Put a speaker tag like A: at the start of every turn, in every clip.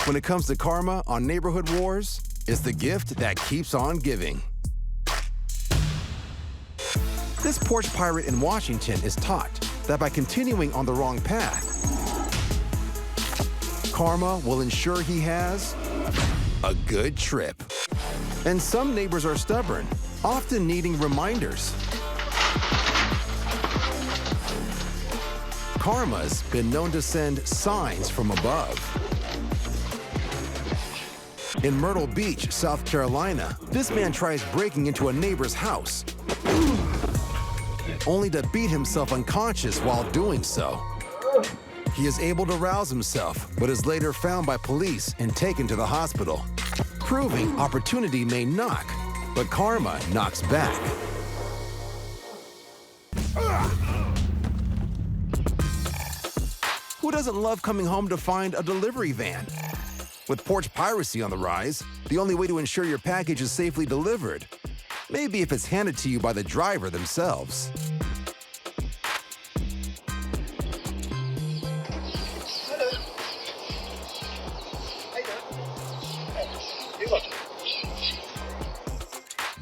A: When it comes to karma on Neighborhood Wars, it's the gift that keeps on giving. This porch pirate in Washington is taught that by continuing on the wrong path, karma will ensure he has a good trip. And some neighbors are stubborn, often needing reminders. Karma's been known to send signs from above. In Myrtle Beach, South Carolina, this man tries breaking into a neighbor's house, only to beat himself unconscious while doing so. He is able to rouse himself, but is later found by police and taken to the hospital, proving opportunity may knock, but karma knocks back. Who doesn't love coming home to find a delivery van? With porch piracy on the rise, the only way to ensure your package is safely delivered, maybe if it's handed to you by the driver themselves.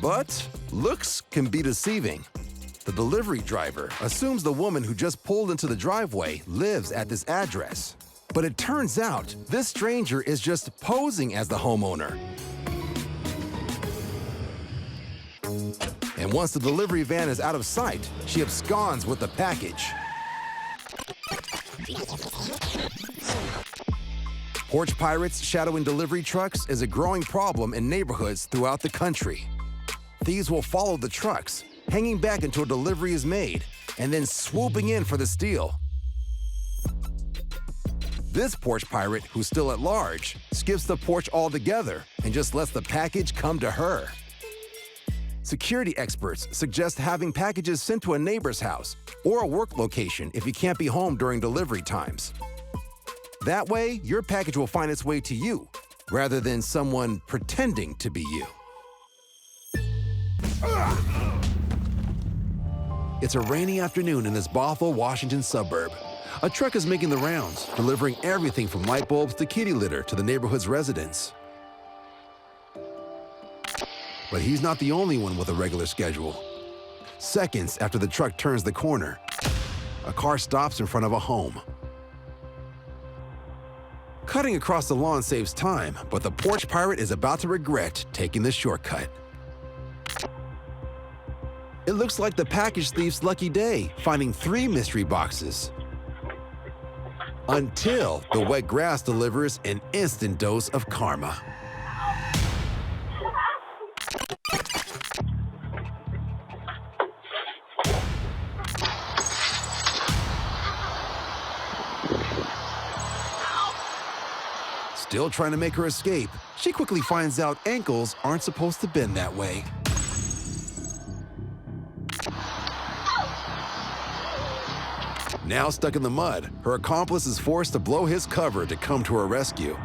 A: But looks can be deceiving. The delivery driver assumes the woman who just pulled into the driveway lives at this address. But it turns out this stranger is just posing as the homeowner. And once the delivery van is out of sight, she absconds with the package. Porch pirates shadowing delivery trucks is a growing problem in neighborhoods throughout the country. Thieves will follow the trucks, hanging back until delivery is made, and then swooping in for the steal. This porch pirate, who's still at large, skips the porch altogether and just lets the package come to her. Security experts suggest having packages sent to a neighbor's house or a work location if you can't be home during delivery times. That way, your package will find its way to you, rather than someone pretending to be you. It's a rainy afternoon in this Bothell, Washington suburb. A truck is making the rounds, delivering everything from light bulbs to kitty litter to the neighborhood's residents. But he's not the only one with a regular schedule. Seconds after the truck turns the corner, a car stops in front of a home. Cutting across the lawn saves time, but the porch pirate is about to regret taking the shortcut. It looks like the package thief's lucky day, finding 3 mystery boxes. Until the wet grass delivers an instant dose of karma. Still trying to make her escape, she quickly finds out ankles aren't supposed to bend that way. Now stuck in the mud, her accomplice is forced to blow his cover to come to her rescue.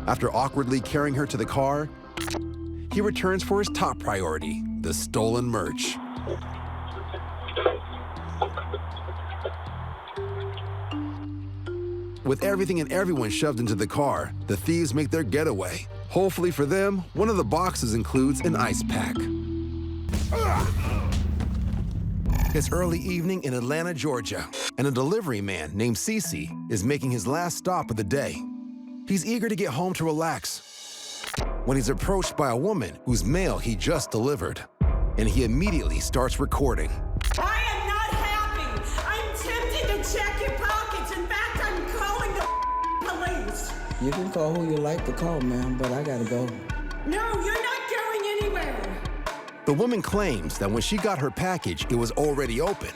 A: After awkwardly carrying her to the car, he returns for his top priority, the stolen merch. With everything and everyone shoved into the car, the thieves make their getaway. Hopefully for them, one of the boxes includes an ice pack. It's early evening in Atlanta, Georgia, and a delivery man named Cece is making his last stop of the day. He's eager to get home to relax when he's approached by a woman whose mail he just delivered, and he immediately starts recording.
B: I am not happy. I'm tempted to check your pockets. In fact, I'm calling the police.
C: You can call who you like to call, ma'am, but I gotta go.
B: No, you're not going anywhere.
A: The woman claims that when she got her package, it was already open,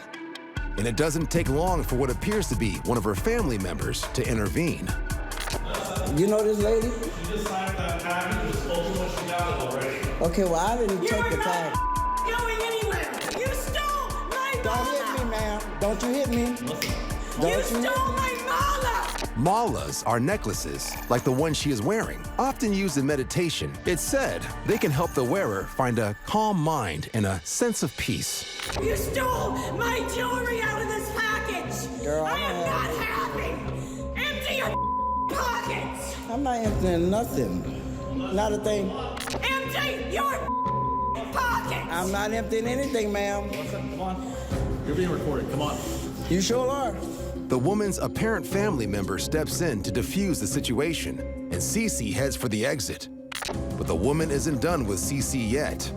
A: and it doesn't take long for what appears to be one of her family members to intervene.
C: You know this lady?
D: She just signed that package. She told you when she got it already.
C: Okay, well, I didn't check the tag.
B: Going anywhere.
C: Don't hit me, ma'am. Don't you hit me.
B: You stole my mala!
A: Malas are necklaces, like the one she is wearing, often used in meditation. It's said they can help the wearer find a calm mind and a sense of peace.
B: You stole my jewelry out of this package!
C: Girl,
B: I am not happy! Empty your pockets!
C: I'm not emptying nothing. Not a thing.
B: Empty your pockets!
C: I'm not emptying anything, ma'am.
D: Come on. You're being recorded. Come on.
C: You sure are.
A: The woman's apparent family member steps in to defuse the situation, and Cece heads for the exit. But the woman isn't done with Cece yet.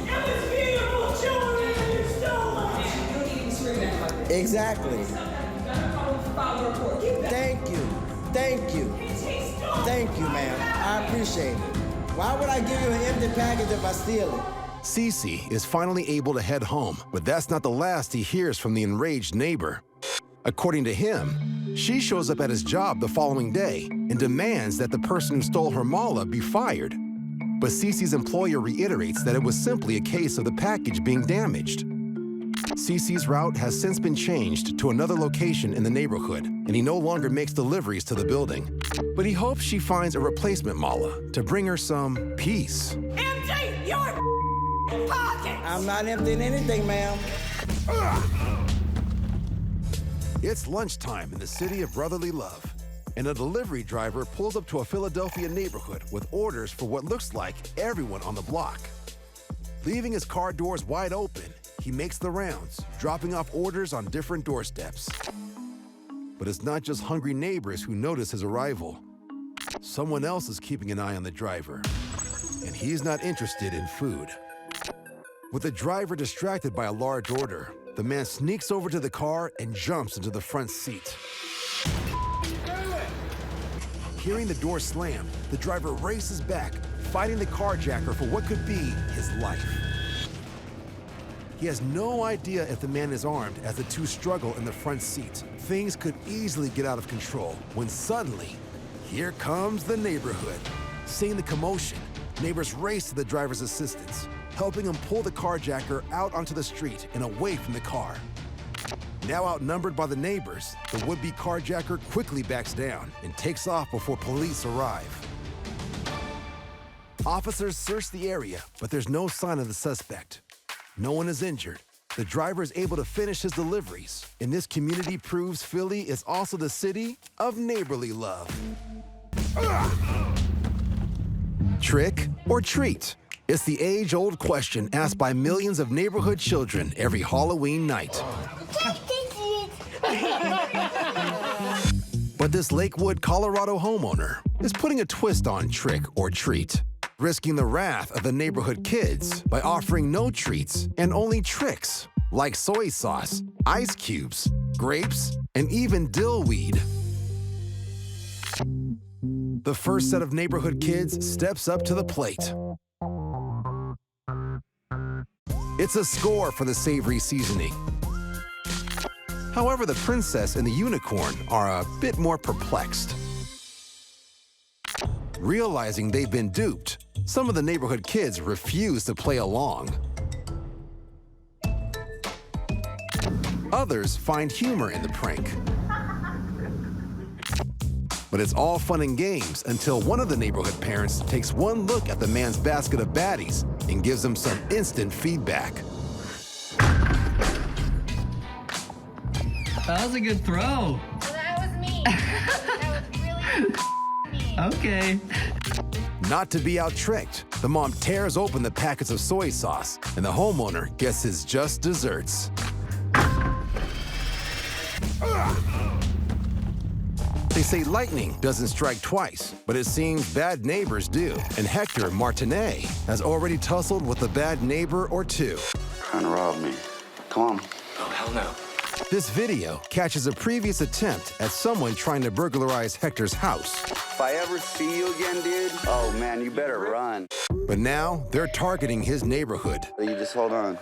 B: And this beautiful jewelry that you stole!
E: Don't even scream at me like this.
C: Exactly. Thank you. Thank you. Thank you, ma'am. I appreciate it. Why would I give you an empty package if I steal it?
A: Cece is finally able to head home, but that's not the last he hears from the enraged neighbor. According to him, she shows up at his job the following day and demands that the person who stole her mala be fired. But Cece's employer reiterates that it was simply a case of the package being damaged. Cece's route has since been changed to another location in the neighborhood, and he no longer makes deliveries to the building. But he hopes she finds a replacement mala to bring her some peace.
B: Empty your pockets!
C: I'm not emptying anything, ma'am.
A: It's lunchtime in the city of brotherly love, and a delivery driver pulls up to a Philadelphia neighborhood with orders for what looks like everyone on the block. Leaving his car doors wide open, he makes the rounds, dropping off orders on different doorsteps. But it's not just hungry neighbors who notice his arrival. Someone else is keeping an eye on the driver, and he's not interested in food. With the driver distracted by a large order, the man sneaks over to the car and jumps into the front seat. Hearing the door slam, the driver races back, fighting the carjacker for what could be his life. He has no idea if the man is armed as the two struggle in the front seat. Things could easily get out of control when suddenly, here comes the neighborhood. Seeing the commotion, neighbors race to the driver's assistance, helping him pull the carjacker out onto the street and away from the car. Now outnumbered by the neighbors, the would-be carjacker quickly backs down and takes off before police arrive. Officers search the area, but there's no sign of the suspect. No one is injured. The driver is able to finish his deliveries, and this community proves Philly is also the city of neighborly love. Trick or treat? It's the age-old question asked by millions of neighborhood children every Halloween night. But this Lakewood, Colorado homeowner is putting a twist on trick or treat, risking the wrath of the neighborhood kids by offering no treats and only tricks, like soy sauce, ice cubes, grapes, and even dill weed. The first set of neighborhood kids steps up to the plate. It's a score for the savory seasoning. However, the princess and the unicorn are a bit more perplexed. Realizing they've been duped, some of the neighborhood kids refuse to play along. Others find humor in the prank. But it's all fun and games until one of the neighborhood parents takes one look at the man's basket of baddies and gives him some instant feedback.
F: That was a good throw.
G: Well, that was me. That was really me.
F: Okay.
A: Not to be out-tricked, the mom tears open the packets of soy sauce, and the homeowner gets his just desserts. They say lightning doesn't strike twice, but it seems bad neighbors do. And Hector Martinet has already tussled with a bad neighbor or two.
H: Trying to rob me. Come on.
D: Oh, hell no.
A: This video catches a previous attempt at someone trying to burglarize Hector's house.
H: If I ever see you again, dude, oh man, you better run.
A: But now they're targeting his neighborhood.
H: You just hold on.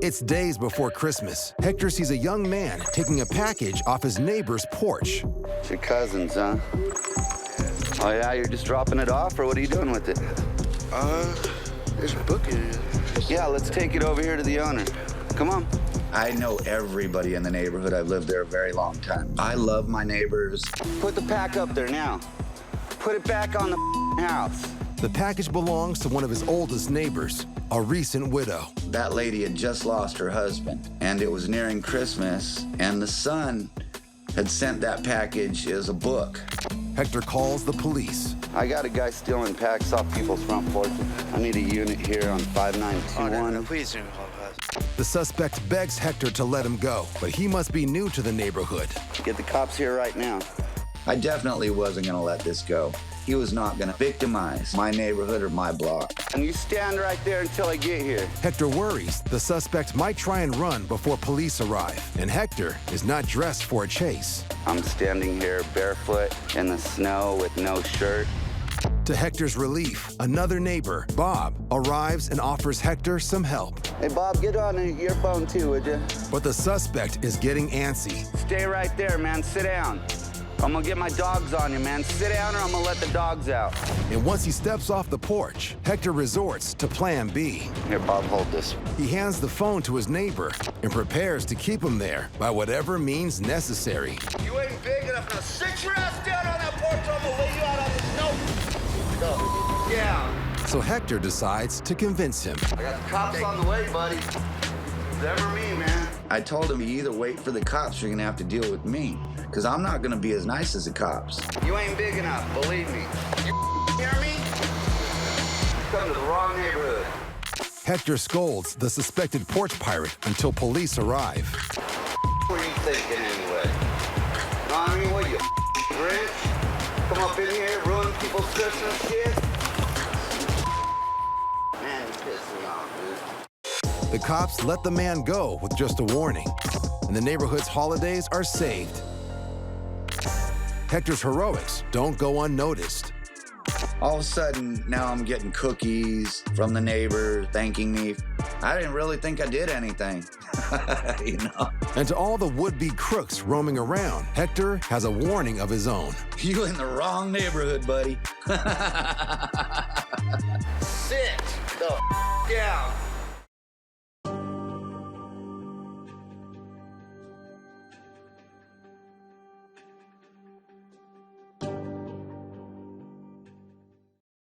A: It's days before Christmas. Hector sees a young man taking a package off his neighbor's porch.
H: It's your cousins, huh? Oh yeah, you're just dropping it off, or what are you doing with it?
I: It's booking.
H: Yeah, let's take it over here to the owner. Come on. I know everybody in the neighborhood. I've lived there a very long time. I love my neighbors. Put the pack up there now. Put it back on the house.
A: The package belongs to one of his oldest neighbors, a recent widow.
H: That lady had just lost her husband, and it was nearing Christmas, and the son had sent that package as a book.
A: Hector calls the police.
H: I got a guy stealing packs off people's front porches. I need a unit here on 5921.
E: Please don't call us.
A: The suspect begs Hector to let him go, but he must be new to the neighborhood.
H: Get the cops here right now. I definitely wasn't gonna let this go. He was not gonna victimize my neighborhood or my block. And you stand right there until I get here.
A: Hector worries the suspect might try and run before police arrive, and Hector is not dressed for a chase.
H: I'm standing here barefoot in the snow with no shirt.
A: To Hector's relief, another neighbor, Bob, arrives and offers Hector some help.
H: Hey, Bob, get on your phone too, would you?
A: But the suspect is getting antsy.
H: Stay right there, man. Sit down. I'm gonna get my dogs on you, man. Sit down or I'm gonna let the dogs out.
A: And once he steps off the porch, Hector resorts to plan B.
H: Here, Bob, hold this.
A: He hands the phone to his neighbor and prepares to keep him there by whatever means necessary.
H: You ain't big enough. Now sit your ass down on that porch or I'm gonna lay you out on the snow. Go. Yeah.
A: So Hector decides to convince him.
H: I got the cops on the way, buddy. It's ever me, man. I told him, you either wait for the cops or you're gonna have to deal with me. Because I'm not gonna be as nice as the cops. You ain't big enough, believe me. You hear me? You come to the wrong neighborhood.
A: Hector scolds the suspected porch pirate until police arrive.
H: What are you thinking anyway? No, I mean, what, you Grinch? Come up in here, ruin people's Christmas shit? Man, you piss me off, dude.
A: The cops let the man go with just a warning, and the neighborhood's holidays are saved. Hector's heroics don't go unnoticed.
H: All of a sudden, now I'm getting cookies from the neighbor thanking me. I didn't really think I did anything, you know?
A: And to all the would-be crooks roaming around, Hector has a warning of his own.
H: You in the wrong neighborhood, buddy. Sit the down.